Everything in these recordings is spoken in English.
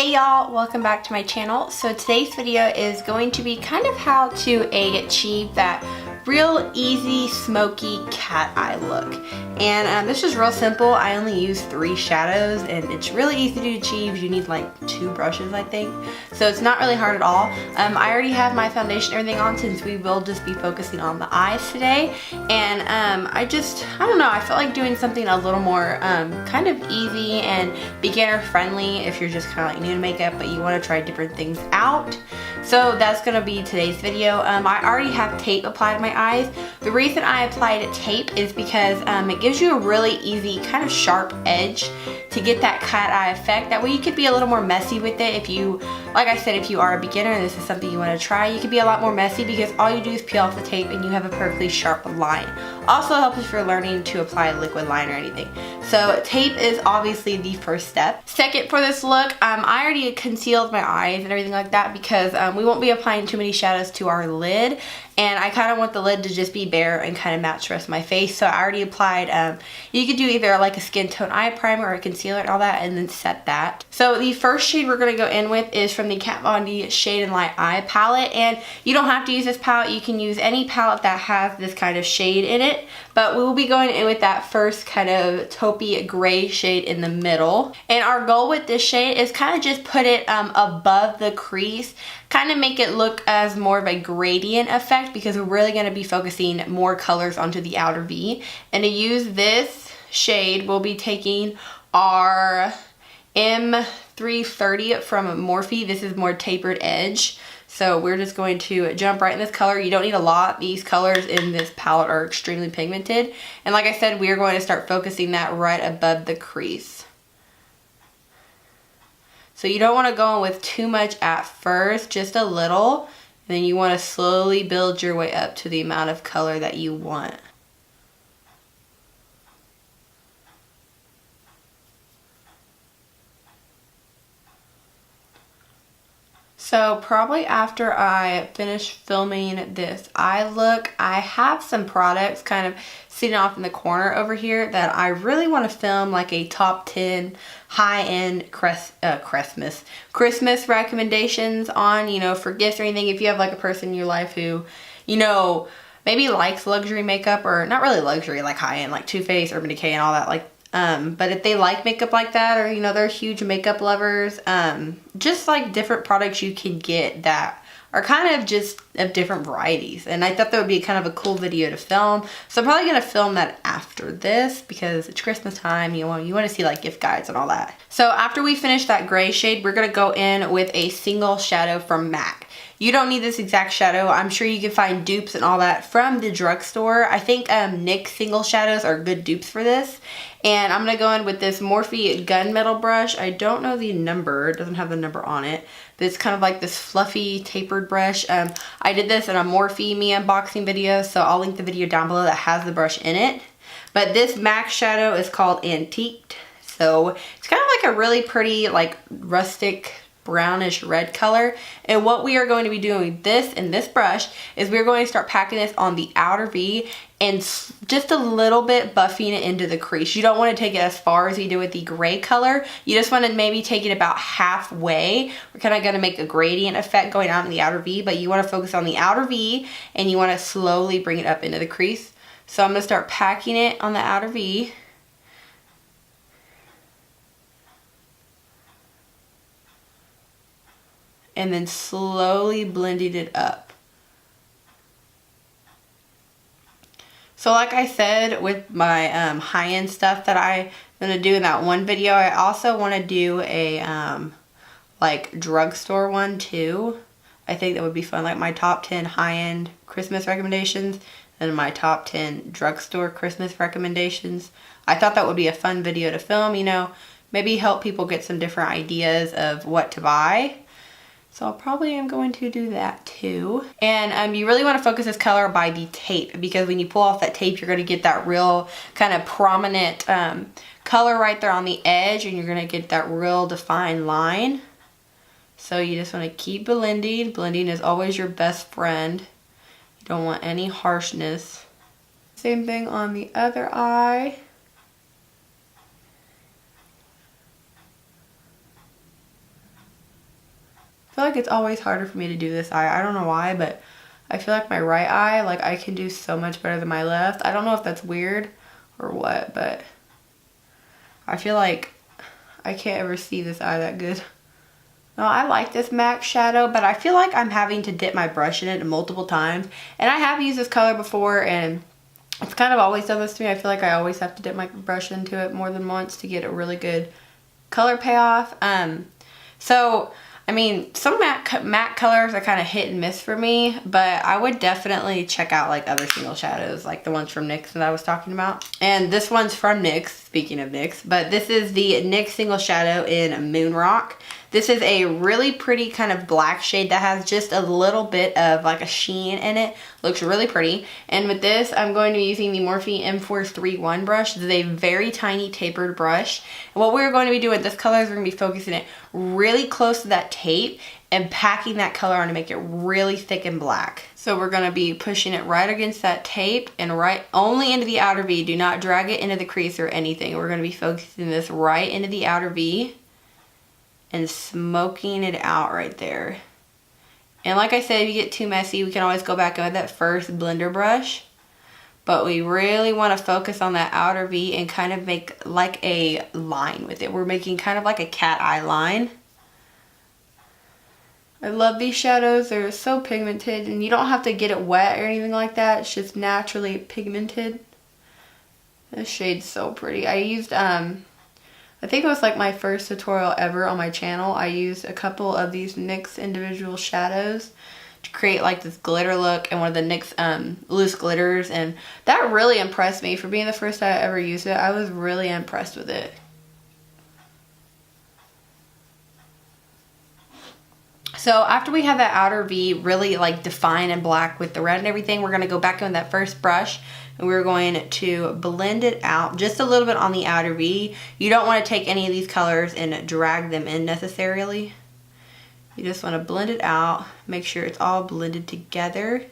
Hey y'all, welcome back to my channel. So today's video is going to be kind of how to achieve that real easy smoky cat eye look. And this is real simple. I only use 3 shadows and it's really easy to achieve. You need like 2 brushes, I think. So it's not really hard at all. I already have my foundation and everything on since we will just be focusing on the eyes today. And I don't know, I felt like doing something a little more kind of easy and beginner friendly if you're just kind of like new to makeup but you want to try different things out. So that's going to be today's video. I already have tape applied to my eyes. The reason I applied tape is because it gives you a really easy kind of sharp edge to get that cat eye effect. That way you could be a little more messy with it if you, like I said, if you are a beginner and this is something you want to try, you could be a lot more messy because all you do is peel off the tape and you have a perfectly sharp line. Also helps if you're learning to apply a liquid line or anything. So tape is obviously the first step. Second, for this look, I already concealed my eyes and everything like that because we won't be applying too many shadows to our lid. And I kind of want the lid to just be bare and kind of match the rest of my face. So I already applied, you could do either like a skin tone eye primer or a concealer and all that and then set that. So the first shade we're going to go in with is from the Kat Von D Shade and Light Eye palette. And you don't have to use this palette. You can use any palette that has this kind of shade in it. But we will be going in with that first kind of taupey gray shade in the middle. And our goal with this shade is kind of just put it above the crease. Kind of make it look as more of a gradient effect because we're really going to be focusing more colors onto the outer V. And to use this shade, we'll be taking our M330 from Morphe. This is more tapered edge. So we're just going to jump right in this color. You don't need a lot. These colors in this palette are extremely pigmented. And like I said, we are going to start focusing that right above the crease. So you don't want to go in with too much at first, just a little. And then you want to slowly build your way up to the amount of color that you want. So probably after I finish filming this eye look, I have some products kind of sitting off in the corner over here that I really want to film like a top 10 high-end Christmas recommendations on, you know, for gifts or anything. If you have like a person in your life who, you know, maybe likes luxury makeup, or not really luxury, like high-end, like Too Faced, Urban Decay and all that, like but if they like makeup like that, or you know, they're huge makeup lovers, just like different products you can get that are kind of just of different varieties. And I thought that would be kind of a cool video to film. So I'm probably gonna film that after this because it's Christmas time. You want to see like gift guides and all that. So after we finish that gray shade, we're gonna go in with a single shadow from MAC. You don't need this exact shadow. I'm sure you can find dupes and all that from the drugstore. I think NYX single shadows are good dupes for this. And I'm going to go in with this Morphe gunmetal brush. I don't know the number. It doesn't have the number on it. But it's kind of like this fluffy tapered brush. I did this in a Morphe me unboxing video. So I'll link the video down below that has the brush in it. But this MAC shadow is called Antiqued. So it's kind of like a really pretty like rustic brownish red color. And what we are going to be doing with this and this brush is we're going to start packing this on the outer V and just a little bit buffing it into the crease. You don't want to take it as far as you do with the gray color. You just want to maybe take it about halfway. We're kind of going to make a gradient effect going out in the outer V, but you want to focus on the outer V and you want to slowly bring it up into the crease. So I'm going to start packing it on the outer V. And then slowly blending it up. So like I said with my high-end stuff that I'm going to do in that one video, I also want to do a like drugstore one too. I think that would be fun, like my top 10 high-end Christmas recommendations and my top 10 drugstore Christmas recommendations. I thought that would be a fun video to film, you know, maybe help people get some different ideas of what to buy. So I probably am going to do that too. And you really want to focus this color by the tape because when you pull off that tape, you're going to get that real kind of prominent color right there on the edge, and you're going to get that real defined line. So you just want to keep blending. Blending is always your best friend. You don't want any harshness. Same thing on the other eye. I feel like it's always harder for me to do this eye. I don't know why, but I feel like my right eye, like I can do so much better than my left. I don't know if that's weird or what, but I feel like I can't ever see this eye that good. No, I like this MAC shadow, but I feel like I'm having to dip my brush in it multiple times. And I have used this color before, and it's kind of always done this to me. I feel like I always have to dip my brush into it more than once to get a really good color payoff. So, I mean, some matte colors are kind of hit and miss for me, but I would definitely check out like other single shadows, like the ones from NYX that I was talking about. And this one's from NYX, speaking of NYX, but this is the NYX single shadow in Moon Rock. This is a really pretty kind of black shade that has just a little bit of like a sheen in it. Looks really pretty. And with this, I'm going to be using the Morphe M431 brush. This is a very tiny tapered brush. And what we're going to be doing with this color is we're going to be focusing it really close to that tape and packing that color on to make it really thick and black. So we're going to be pushing it right against that tape and right only into the outer V. Do not drag it into the crease or anything. We're going to be focusing this right into the outer V and smoking it out right there. And like I said, if you get too messy, we can always go back in with that first blender brush. But we really want to focus on that outer V and kind of make like a line with it. We're making kind of like a cat eye line. I love these shadows. They're so pigmented, and you don't have to get it wet or anything like that. It's just naturally pigmented. This shade's so pretty. I used I think it was like my first tutorial ever on my channel. I used a couple of these NYX individual shadows to create like this glitter look and one of the NYX loose glitters, and that really impressed me. For being the first time I ever used it, I was really impressed with it. So after we have that outer V really like defined and black with the red and everything, we're going to go back in with that first brush and we're going to blend it out just a little bit on the outer V. You don't want to take any of these colors and drag them in necessarily. You just want to blend it out, make sure it's all blended together.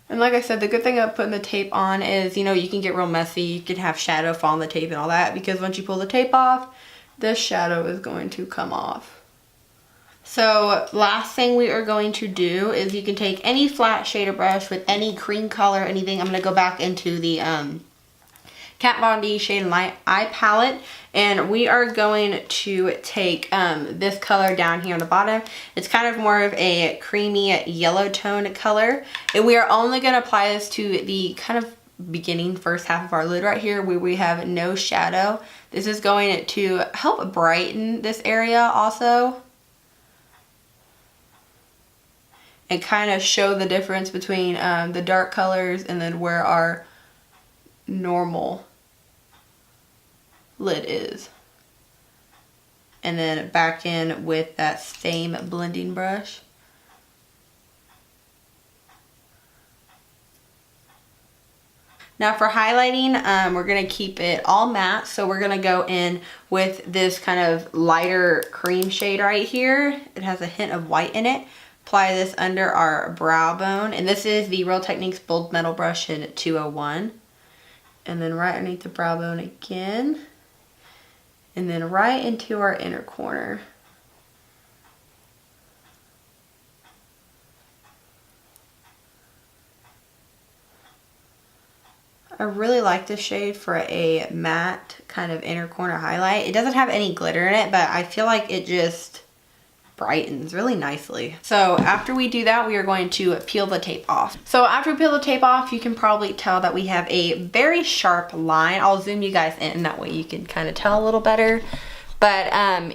And like I said, the good thing about putting the tape on is, you know, you can get real messy. You can have shadow fall on the tape and all that, because once you pull the tape off, this shadow is going to come off. So last thing we are going to do is you can take any flat shader brush with any cream color, anything. I'm going to go back into the Kat Von D Shade and Light Eye Palette, and we are going to take this color down here on the bottom. It's kind of more of a creamy yellow tone color, and we are only going to apply this to the kind of beginning first half of our lid right here where we have no shadow. This is going to help brighten this area also and kind of show the difference between the dark colors and then where our normal lid is. And then back in with that same blending brush. Now for highlighting, we're going to keep it all matte. So we're going to go in with this kind of lighter cream shade right here. It has a hint of white in it. Apply this under our brow bone. And this is the Real Techniques Bold Metal Brush in 201. And then right underneath the brow bone again. And then right into our inner corner. I really like this shade for a matte kind of inner corner highlight. It doesn't have any glitter in it, but I feel like it just brightens really nicely. So after we do that, we are going to peel the tape off. So after we peel the tape off, you can probably tell that we have a very sharp line. I'll zoom you guys in, that way you can kind of tell a little better. But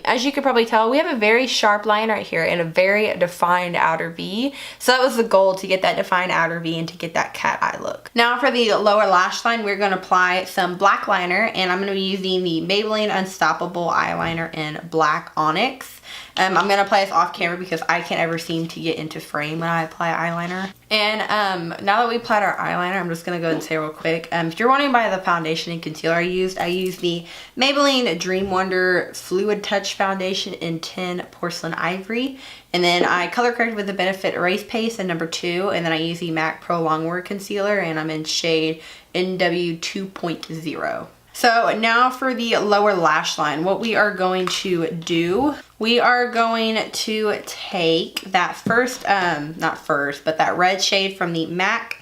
as you can probably tell, we have a very sharp line right here and a very defined outer V. So that was the goal, to get that defined outer V and to get that cat eye look. Now for the lower lash line, we're going to apply some black liner, and I'm going to be using the Maybelline Unstoppable eyeliner in Black Onyx. I'm going to apply this off camera because I can't ever seem to get into frame when I apply eyeliner. And now that we applied our eyeliner, I'm just going to go ahead and say real quick, if you're wondering by the foundation and concealer I used the Maybelline Dream Wonder Fluid Touch Foundation in 10 Porcelain Ivory. And then I color corrected with the Benefit Erase Paste in number 2. And then I use the MAC Pro Longwear Concealer, and I'm in shade NW 2.0. So now for the lower lash line, what we are going to do, we are going to take that that red shade from the MAC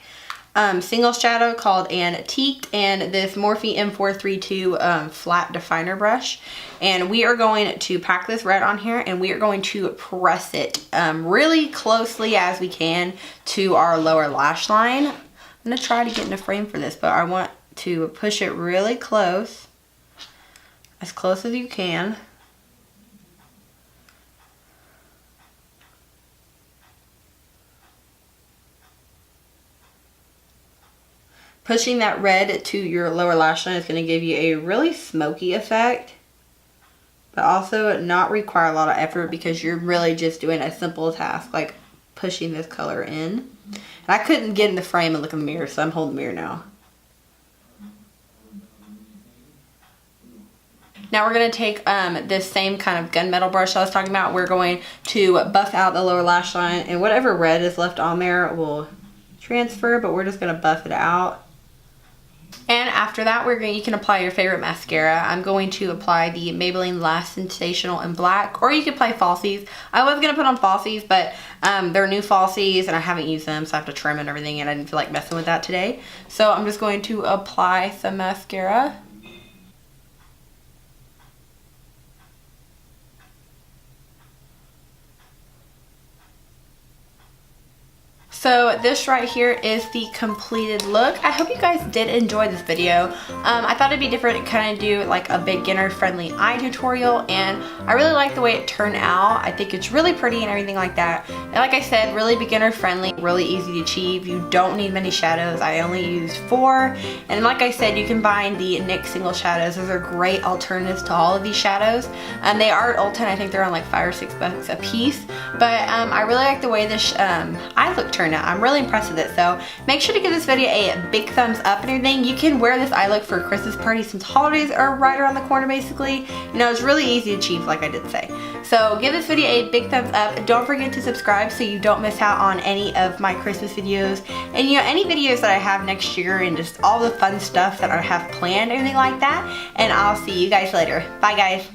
single shadow called Antiqued, and this Morphe M432 flat definer brush. And we are going to pack this red on here, and we are going to press it really closely as we can to our lower lash line. I'm going to try to get in a frame for this, but I want to push it really close, as close as you can. Pushing that red to your lower lash line is going to give you a really smoky effect, but also not require a lot of effort because you're really just doing a simple task like pushing this color in. And I couldn't get in the frame and look in the mirror, so I'm holding the mirror now. Now we're going to take this same kind of gunmetal brush I was talking about. We're going to buff out the lower lash line, and whatever red is left on there will transfer, but we're just going to buff it out. And after that, you can apply your favorite mascara. I'm going to apply the Maybelline Lash Sensational in black, or you can apply falsies. I was going to put on falsies, but they're new falsies and I haven't used them, so I have to trim and everything, and I didn't feel like messing with that today. So I'm just going to apply some mascara. So this right here is the completed look. I hope you guys did enjoy this video. I thought it'd be different and kind of do like a beginner friendly eye tutorial, and I really like the way it turned out. I think it's really pretty and everything like that. And like I said, really beginner friendly, really easy to achieve. You don't need many shadows. I only used 4. And like I said, you can buy the NYX single shadows. Those are great alternatives to all of these shadows. They are at Ulta, and I think they're on like $5 or $6 a piece. But I really like the way this eye look turned out. I'm really impressed with it, so make sure to give this video a big thumbs up and everything. You can wear this eye look for a Christmas party since holidays are right around the corner basically. You know, it's really easy to achieve, like I did say. So give this video a big thumbs up. Don't forget to subscribe so you don't miss out on any of my Christmas videos, and you know, any videos that I have next year, and just all the fun stuff that I have planned, everything like that. And I'll see you guys later. Bye guys.